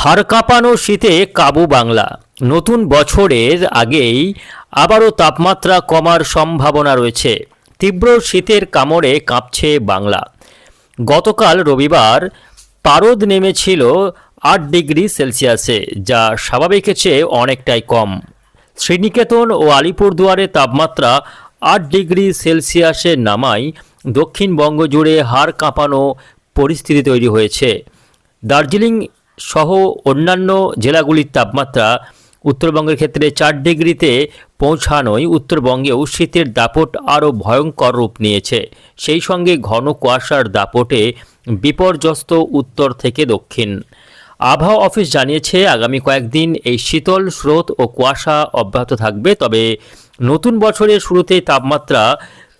হাড় কাঁপানো শীতে কাবু বাংলা। নতুন বছরের আগেই আবারও তাপমাত্রা কমার সম্ভাবনা রয়েছে। তীব্র শীতের কামড়ে কাঁপছে বাংলা। গতকাল রবিবার পারদ নেমেছিল 8 ডিগ্রি সেলসিয়াসে, যা স্বাভাবিকের চেয়ে অনেকটাই কম। শ্রীনিকেতন ও আলিপুরদুয়ারে তাপমাত্রা 8 ডিগ্রি সেলসিয়াসে নামায় দক্ষিণবঙ্গ জুড়ে হাড় কাঁপানো পরিস্থিতি তৈরি হয়েছে। দার্জিলিং সহ অন্যান্য জেলাগুলির তাপমাত্রা উত্তরবঙ্গের ক্ষেত্রে 4 ডিগ্রিতে পৌঁছানোয় উত্তরবঙ্গেও শীতের দাপট আরও ভয়ঙ্কর রূপ নিয়েছে। সেই সঙ্গে ঘন কুয়াশার দাপটে বিপর্যস্ত উত্তর থেকে দক্ষিণ। আবহাওয়া অফিস জানিয়েছে আগামী কয়েকদিন এই শীতল স্রোত ও কুয়াশা অব্যাহত থাকবে। তবে নতুন বছরের শুরুতেই তাপমাত্রা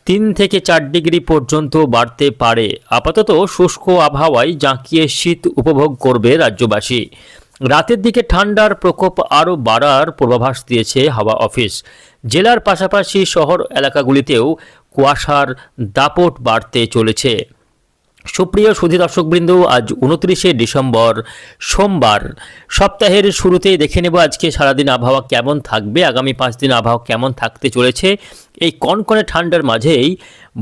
3 থেকে 4 ডিগ্রি পর্যন্ত বাড়তে পারে। আপাতত শুষ্ক আবহাওয়ায় জাঁকিয়ে শীত উপভোগ করবে রাজ্যবাসী। রাতের দিকে ঠান্ডার প্রকোপ আরও বাড়ার পূর্বাভাস দিয়েছে হাওয়া অফিস। জেলার পাশাপাশি শহর এলাকাগুলিতেও কুয়াশার দাপট বাড়তে চলেছে। সুপ্রিয় সুধী দর্শকবৃন্দ, আজ 29শে ডিসেম্বর সোমবার। সপ্তাহের শুরুতেই দেখে নেব আজকে সারাদিন আবহাওয়া কেমন থাকবে, আগামী 5 দিন আবহাওয়া কেমন থাকতে চলেছে। এই কনকনে ঠান্ডার মাঝেই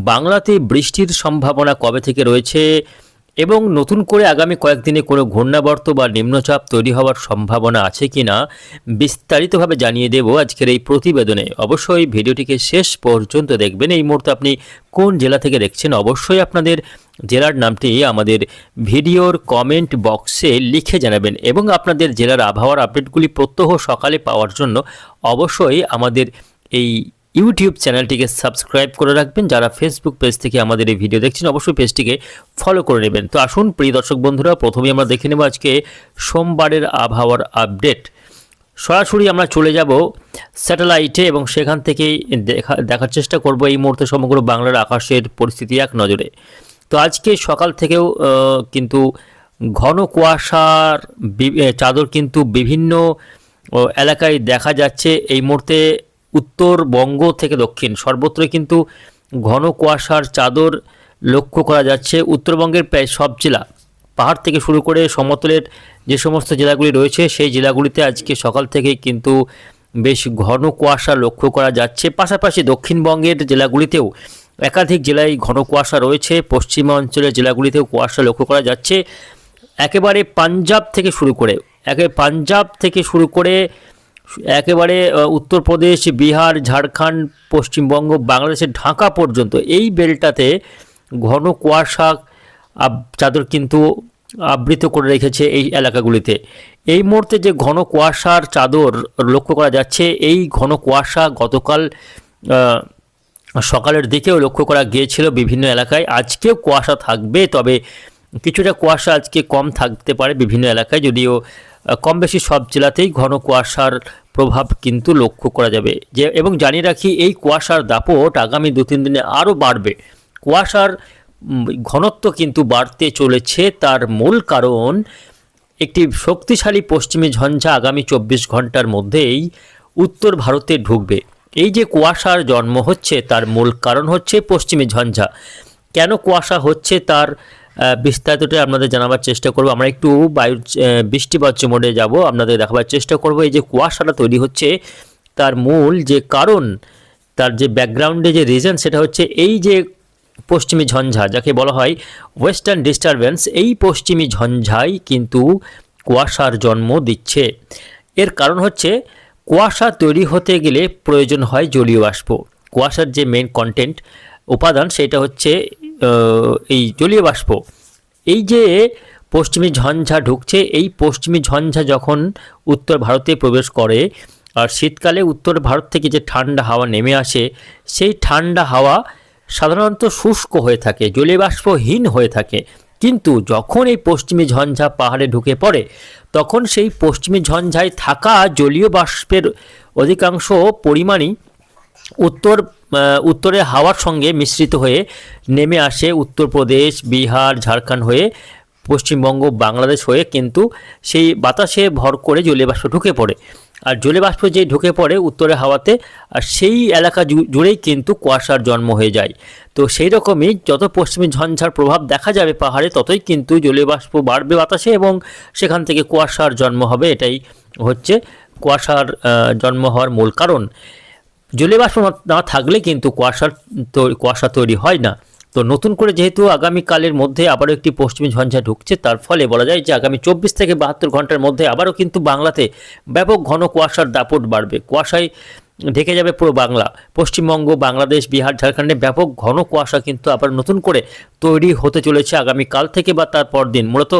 বাংলাতে বৃষ্টির সম্ভাবনা কবে থেকে রয়েছে এবং নতুন করে আগামী কয়েকদিনে কোনো ঘূর্ণাবর্ত বা নিম্নচাপ তৈরি হওয়ার সম্ভাবনা আছে কিনা বিস্তারিতভাবে জানিয়ে দেব আজকের এই প্রতিবেদনে। অবশ্যই ভিডিওটিকে শেষ পর্যন্ত দেখবেন। এই মুহূর্তে আপনি কোন জেলা থেকে দেখছেন অবশ্যই আপনাদের জেলার নামটি আমাদের ভিডিওর কমেন্ট বক্সে লিখে জানাবেন এবং আপনাদের জেলার আবহাওয়ার আপডেটগুলি প্রত্যহ সকালে পাওয়ার জন্য অবশ্যই আমাদের এই ইউটিউব চ্যানেলটিকে সাবস্ক্রাইব করে রাখবেন। যারা ফেসবুক পেজ থেকে আমাদের এই ভিডিও দেখছেন অবশ্যই পেজটিকে ফলো করে নেবেন। তো আসুন প্রিয় দর্শক বন্ধুরা, প্রথমেই আমরা দেখে নেব আজকে সোমবারের আবহাওয়ার আপডেট। সরাসরি আমরা চলে যাব স্যাটেলাইটে এবং সেখান থেকেই দেখার চেষ্টা করব এই মুহূর্তে সমগ্র বাংলার আকাশের পরিস্থিতি এক নজরে। তো আজকে সকাল থেকেও কিন্তু ঘন কুয়াশার চাদর কিন্তু বিভিন্ন এলাকায় দেখা যাচ্ছে। এই মুহূর্তে উত্তরবঙ্গ থেকে দক্ষিণ সর্বত্রই কিন্তু ঘন কুয়াশার চাদর লক্ষ্য করা যাচ্ছে। উত্তরবঙ্গের প্রায় সব জেলা, পাহাড় থেকে শুরু করে সমতলের যে সমস্ত জেলাগুলি রয়েছে সেই জেলাগুলিতে আজকে সকাল থেকেই কিন্তু বেশ ঘন কুয়াশা লক্ষ্য করা যাচ্ছে। পাশাপাশি দক্ষিণবঙ্গের জেলাগুলিতেও একাধিক জেলায় ঘন কুয়াশা রয়েছে। পশ্চিমাঞ্চলের জেলাগুলিতেও কুয়াশা লক্ষ্য করা যাচ্ছে। একেবারে পাঞ্জাব থেকে শুরু করে একেবারে উত্তরপ্রদেশ, বিহার, ঝাড়খণ্ড, পশ্চিমবঙ্গ, বাংলাদেশের ঢাকা পর্যন্ত এই বেলটাতে ঘন কুয়াশা চাদর কিন্তু আবৃত করে রেখেছে এই এলাকাগুলিতে। এই মুহূর্তে যে ঘন কুয়াশার চাদর লক্ষ্য করা যাচ্ছে, এই ঘন কুয়াশা গতকাল সকালের দিকেও লক্ষ্য করা গিয়েছিল বিভিন্ন এলাকায়। আজকেও কুয়াশা থাকবে, তবে কিছুটা কুয়াশা আজকে কম থাকতে পারে বিভিন্ন এলাকায়, যদিও কম বেশি সব জেলাতেই ঘন কুয়াশার প্রভাব কিন্তু লক্ষ্য করা যাবে। এবং জানিয়ে রাখি এই কুয়াশার দাপট আগামী 2-3 দিনে আরও বাড়বে। কুয়াশার ঘনত্ব কিন্তু বাড়তে চলেছে। তার মূল কারণ একটি শক্তিশালী পশ্চিমী ঝঞ্ঝা আগামী 24 ঘন্টার মধ্যেই উত্তর ভারতে ঢুকবে। এই যে কুয়াশার জন্ম হচ্ছে তার মূল কারণ হচ্ছে পশ্চিমী ঝঞ্ঝা। কেন কুয়াশা হচ্ছে তার বিস্তারিতটা আপনাদের জানাবার চেষ্টা করব। আমরা একটু বায়ুর বৃষ্টিবাচ্য মোডে যাব, আপনাদের দেখাবার চেষ্টা করব এই যে কুয়াশাটা তৈরি হচ্ছে তার মূল যে কারণ, তার যে ব্যাকগ্রাউন্ডে যে রিজন, সেটা হচ্ছে এই যে পশ্চিমী ঝঞ্ঝা, যাকে বলা হয় ওয়েস্টার্ন ডিস্টারবেন্স। এই পশ্চিমী ঝঞ্ঝাই কিন্তু কুয়াশার জন্ম দিচ্ছে। এর কারণ হচ্ছে কুয়াশা তৈরি হতে গেলে প্রয়োজন হয় জলীয় বাষ্প। কুয়াশার যে মেন কন্টেন্ট উপাদান সেটা হচ্ছে এই জলীয় বাষ্প। এই যে পশ্চিমী ঝঞ্ঝা ঢুকছে, এই পশ্চিমী ঝঞ্ঝা যখন উত্তর ভারতে প্রবেশ করে আর শীতকালে উত্তর ভারত থেকে যে ঠান্ডা হাওয়া নেমে আসে, সেই ঠান্ডা হাওয়া সাধারণত শুষ্ক হয়ে থাকে, জলীয় বাষ্পহীন হয়ে থাকে। কিন্তু যখন এই পশ্চিমী ঝঞ্ঝা পাহাড়ে ঢুকে পড়ে তখন সেই পশ্চিমী ঝঞ্ঝায় থাকা জলীয় বাষ্পের অধিকাংশ পরিমাণই উত্তরে হাওয়ার সঙ্গে মিশ্রিত হয়ে নেমে আসে উত্তরপ্রদেশ, বিহার, ঝাড়খণ্ড হয়ে পশ্চিমবঙ্গ বাংলাদেশ হয়ে কিন্তু সেই বাতাসে ভর করে জলীয় বাষ্প ঢুকে পড়ে। আর জলীয় বাষ্প যেই ঢুকে পড়ে উত্তরের হাওয়াতে, আর সেই এলাকা জুড়েই কিন্তু কুয়াশার জন্ম হয়ে যায়। তো সেই রকমই যত পশ্চিমী ঝঞ্ঝার প্রভাব দেখা যাবে পাহাড়ে, ততই কিন্তু জলীয় বাষ্প বাড়বে বাতাসে এবং সেখান থেকে কুয়াশার জন্ম হবে। এটাই হচ্ছে কুয়াশার জন্ম হওয়ার মূল কারণ। জলীয় বাষ্প না থাকলে কিন্তু কুয়াশা তৈরি হয় না। তো নতুন করে যেহেতু আগামীকালের মধ্যে আবারও একটি পশ্চিমী ঝঞ্ঝা ঢুকছে, তার ফলে বলা যায় যে আগামী 24 থেকে 72 ঘন্টার মধ্যে আবারও কিন্তু বাংলাতে ব্যাপক ঘন কুয়াশার দাপট বাড়বে। কুয়াশায় ঢেকে যাবে পুরো বাংলা, পশ্চিমবঙ্গ, বাংলাদেশ, বিহার, ঝাড়খণ্ডে ব্যাপক ঘন কুয়াশা কিন্তু আবার নতুন করে তৈরি হতে চলেছে আগামীকাল থেকে বা তার পর দিন। মূলত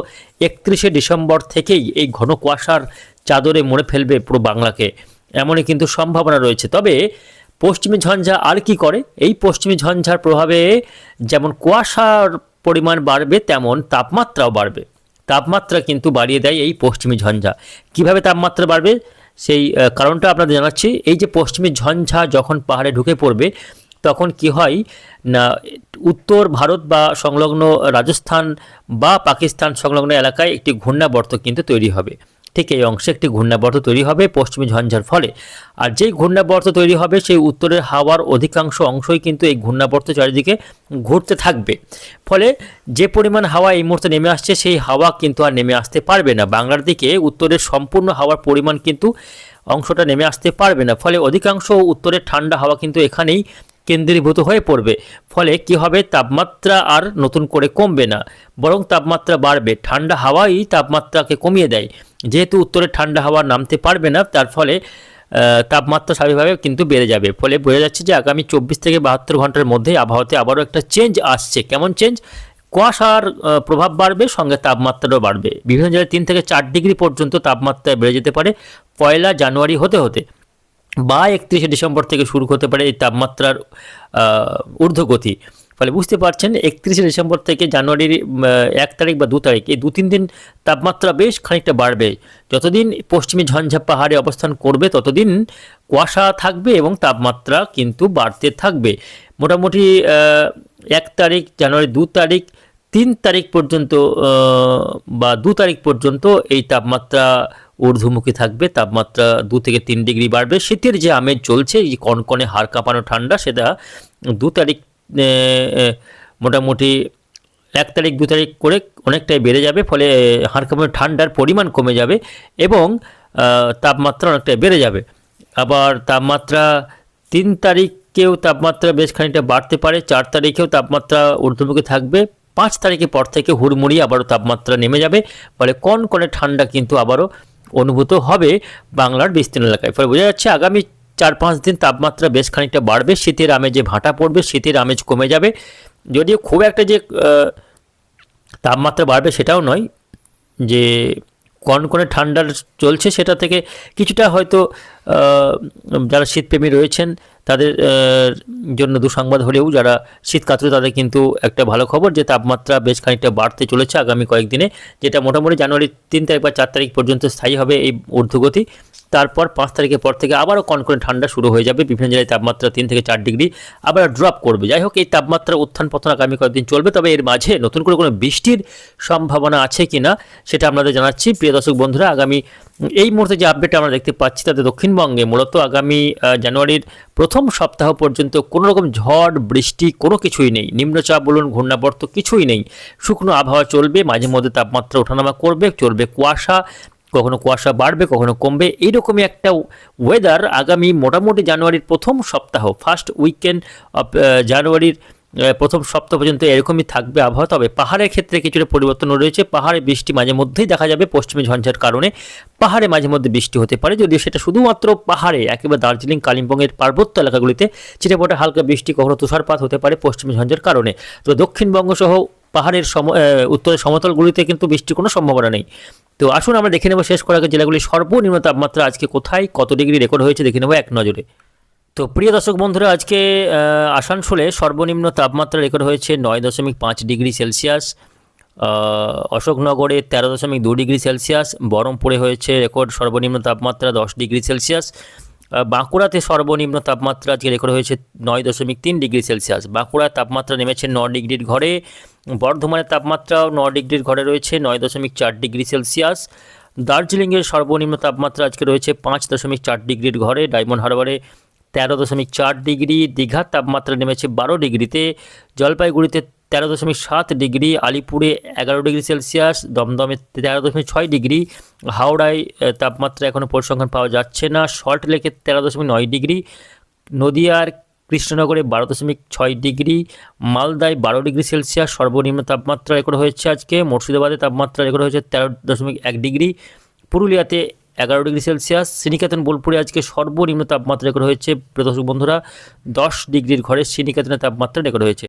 31শে ডিসেম্বর থেকেই এই ঘন কুয়াশার চাদরে মুড়ে ফেলবে পুরো বাংলাকে, এমনই কিন্তু সম্ভাবনা রয়েছে। তবে পশ্চিমী ঝঞ্ঝা আর কি করে, এই পশ্চিমী ঝঞ্ঝার প্রভাবে যেমন কুয়াশার পরিমাণ বাড়বে তেমন তাপমাত্রাও বাড়বে। তাপমাত্রা কিন্তু বাড়িয়ে দেয় এই পশ্চিমী ঝঞ্ঝা। কিভাবে তাপমাত্রা বাড়বে সেই কারণটা আপনাদের জানাচ্ছি। এই যে পশ্চিমী ঝঞ্ঝা যখন পাহাড়ে ঢুকে পড়বে তখন কি হয় না, উত্তর ভারত বা সংলগ্ন রাজস্থান বা পাকিস্তান সংলগ্ন এলাকায় একটি ঘূর্ণাবর্ত কিন্তু তৈরি হবে। ঠিক এই অংশে একটি ঘূর্ণাবর্ত তৈরি হবে পশ্চিমী ঝঞ্ঝার ফলে। আর যেই ঘূর্ণাবর্ত তৈরি হবে সেই উত্তরের হাওয়ার অধিকাংশ অংশই কিন্তু এই ঘূর্ণাবর্ত চারিদিকে ঘুরতে থাকবে। ফলে যে পরিমাণ হাওয়া এই মুহূর্তে নেমে আসছে সেই হাওয়া কিন্তু আর নেমে আসতে পারবে না বাংলার দিকে। উত্তরের সম্পূর্ণ হাওয়ার পরিমাণ কিন্তু অংশটা নেমে আসতে পারবে না। ফলে অধিকাংশ উত্তরের ঠান্ডা হাওয়া কিন্তু এখানেই কেন্দ্রীভূত হয়ে পড়বে। ফলে কি হবে, তাপমাত্রা আর নতুন করে কমবে না, বরং তাপমাত্রা বাড়বে। ঠান্ডা হাওয়াই তাপমাত্রাকে কমিয়ে দেয়। যেহেতু উত্তরে ঠান্ডা হাওয়া নামতে পারবে না, তার ফলে তাপমাত্রা স্বাভাবিকভাবে কিন্তু বেড়ে যাবে। ফলে বোঝা যাচ্ছে যে আগামী 24 থেকে 72 ঘন্টার মধ্যেই আবহাওয়াতে আবারও একটা চেঞ্জ আসছে। কেমন চেঞ্জ? কুয়াশার প্রভাব বাড়বে, সঙ্গে তাপমাত্রাও বাড়বে। বিভিন্ন জায়গায় 3 থেকে 4 ডিগ্রি পর্যন্ত তাপমাত্রা বেড়ে যেতে পারে 1 জানুয়ারি হতে হতে, বা 31শে ডিসেম্বর থেকে শুরু হতে পারে এই তাপমাত্রার ঊর্ধ্বগতি। ফলে বুঝতে পারছেন 31শে ডিসেম্বর থেকে জানুয়ারির 1 তারিখ বা 2 তারিখ, এই 2-3 দিন তাপমাত্রা বেশ খানিকটা বাড়বে। যতদিন পশ্চিমী ঝঞ্ঝা পাহাড়ে অবস্থান করবে ততদিন কুয়াশা থাকবে এবং তাপমাত্রা কিন্তু বাড়তে থাকবে। মোটামুটি 1 তারিখ জানুয়ারি, 2 তারিখ, 3 তারিখ পর্যন্ত বা 2 তারিখ পর্যন্ত এই তাপমাত্রা ঊর্ধ্বমুখী থাকবে। তাপমাত্রা 2 থেকে 3 ডিগ্রি বাড়বে। শীতের যে আমেজ চলছে, এই কনকনে হাড় কাঁপানো ঠান্ডা, সেটা 2 তারিখ মোটামুটি 1 তারিখ 2 তারিখ করে অনেকটাই বেড়ে যাবে। ফলে হাড় কাঁপানো ঠান্ডার পরিমাণ কমে যাবে এবং তাপমাত্রা অনেকটাই বেড়ে যাবে। আবার তাপমাত্রা 3 তারিখেও তাপমাত্রা বেশ খানিকটা বাড়তে পারে, 4 তারিখেও তাপমাত্রা ঊর্ধ্বমুখী থাকবে, 5 তারিখের পর থেকে হুড়মুড়িয়ে আবারও তাপমাত্রা নেমে যাবে। ফলে কনকনে ঠান্ডা কিন্তু আবারও অনুভূত হবে বাংলার বিস্তীর্ণ এলাকায়। ফলে বোঝা যাচ্ছে আগামী 4-5 দিন তাপমাত্রা বেশ খানিকটা বাড়বে। শীতের আমেজে ভাটা পড়বে, শীতের আমেজ কমে যাবে। যদিও খুব একটা যে তাপমাত্রা বাড়বে সেটাও নয়, যে কনকনে ঠান্ডার চলছে সেটা থেকে কিছুটা হয়তো যারা শীতপ্রেমী রয়েছেন তাদের জন্য দুঃসংবাদ হলেও যারা শীত কাতরে তাদের কিন্তু একটা ভালো খবর যে তাপমাত্রা বেশ খানিকটা বাড়তে চলেছে আগামী কয়েকদিনে, যেটা মোটামুটি জানুয়ারি 3 তারিখ বা 4 তারিখ পর্যন্ত স্থায়ী হবে এই ঊর্ধ্বগতি। তারপর 5 তারিখের পর থেকে আবারও কনকনে ঠান্ডা শুরু হয়ে যাবে। বিভিন্ন জায়গায় তাপমাত্রা 3 থেকে 4 ডিগ্রি আবার ড্রপ করবে। যাই হোক, এই তাপমাত্রার উত্থান পতন আগামী কয়েকদিন চলবে। তবে এর মাঝে নতুন করে কোনো বৃষ্টির সম্ভাবনা আছে কি না সেটা আপনাদের জানাচ্ছি। প্রিয় দর্শক বন্ধুরা, আগামী এই মুহূর্তে যে আপডেট আমরা দেখতে পাচ্ছি তাতে দক্ষিণবঙ্গে মূলত আগামী জানুয়ারির প্রথম সপ্তাহ পর্যন্ত কোনো রকম ঝড় বৃষ্টি কোনো কিছুই নেই। নিম্নচাপ বলুন, ঘূর্ণাবর্ত কিছুই নেই। শুকনো আবহাওয়া চলবে, মাঝে মধ্যে তাপমাত্রা ওঠানামা করবে, চলবে কুয়াশা, কখনো কুয়াশা বাড়বে কখনো কমবে। এইরকমই একটা ওয়েদার আগামী মোটামুটি জানুয়ারির প্রথম সপ্তাহ, ফার্স্ট উইকেন্ড অফ জানুয়ারির প্রথম সপ্তাহ পর্যন্ত এরকমই থাকবে আবহাওয়া। তবে পাহাড়ের ক্ষেত্রে কিছুটা পরিবর্তন রয়েছে। পাহাড়ে বৃষ্টি মাঝে মধ্যেই দেখা যাবে পশ্চিমী ঝঞ্ঝার কারণে। পাহাড়ে মাঝে মধ্যে বৃষ্টি হতে পারে, যদিও সেটা শুধুমাত্র পাহাড়ে, একেবারে দার্জিলিং কালিম্পংয়ের পার্বত্য এলাকাগুলিতে ছিটেফোঁটা হালকা বৃষ্টি, কখনো তুষারপাত হতে পারে পশ্চিমী ঝঞ্ঝার কারণে। তো দক্ষিণবঙ্গ সহ পাহাড়ের উত্তরের সমতলগুলিতে কিন্তু বৃষ্টির কোনো সম্ভাবনা নেই। তো আসুন আমরা দেখে নেব শেষ করার আগে জেলাগুলির সর্বনিম্ন তাপমাত্রা আজকে কোথায় কত ডিগ্রি রেকর্ড হয়েছে দেখে নেব এক নজরে। তো প্রিয় দর্শক বন্ধুরা, আজকে আসানসোলে সর্বনিম্ন তাপমাত্রা রেকর্ড হয়েছে 9.5 ডিগ্রি সেলসিয়াস, অশোকনগরে 13.2 ডিগ্রি সেলসিয়াস, বহরমপুরে হয়েছে রেকর্ড সর্বনিম্ন তাপমাত্রা 10 ডিগ্রি সেলসিয়াস, বাঁকুড়াতে সর্বনিম্ন তাপমাত্রা আজকে রেকর্ড হয়েছে 9.3 ডিগ্রি সেলসিয়াস। বাঁকুড়ার তাপমাত্রা নেমেছে 9 ডিগ্রির ঘরে। বর্ধমানের তাপমাত্রাও 9 ডিগ্রির ঘরে রয়েছে, 9.4 ডিগ্রি সেলসিয়াস। দার্জিলিংয়ের সর্বনিম্ন তাপমাত্রা আজকে রয়েছে 5.4 ডিগ্রির ঘরে। ডায়মন্ড হারবারে 13.4 ডিগ্রি। দীঘার তাপমাত্রা নেমেছে 12 ডিগ্রিতে। জলপাইগুড়িতে 13.7 ডিগ্রি। আলিপুরে 11 degree Celsius. দমদমে 13.6 ডিগ্রি। হাওড়ায় তাপমাত্রা এখনও পরিসংখ্যান পাওয়া যাচ্ছে না। সল্ট লেকে 13.9 ডিগ্রি। নদিয়ার কৃষ্ণনগরে 12.6 ডিগ্রি। মালদায় 12 ডিগ্রি সেলসিয়াস সর্বনিম্ন তাপমাত্রা রেকর্ড হয়েছে আজকে। মুর্শিদাবাদে তাপমাত্রা রেকর্ড হয়েছে 13.1 ডিগ্রি। পুরুলিয়াতে 11 ডিগ্রি সেলসিয়াস। শ্রীনিকেতন বোলপুরে আজকে সর্বনিম্ন তাপমাত্রা রেকর্ড হয়েছে, প্রিয় দর্শক বন্ধুরা, 10 ডিগ্রির ঘরে শ্রীনিকেতনের তাপমাত্রা রেকর্ড হয়েছে।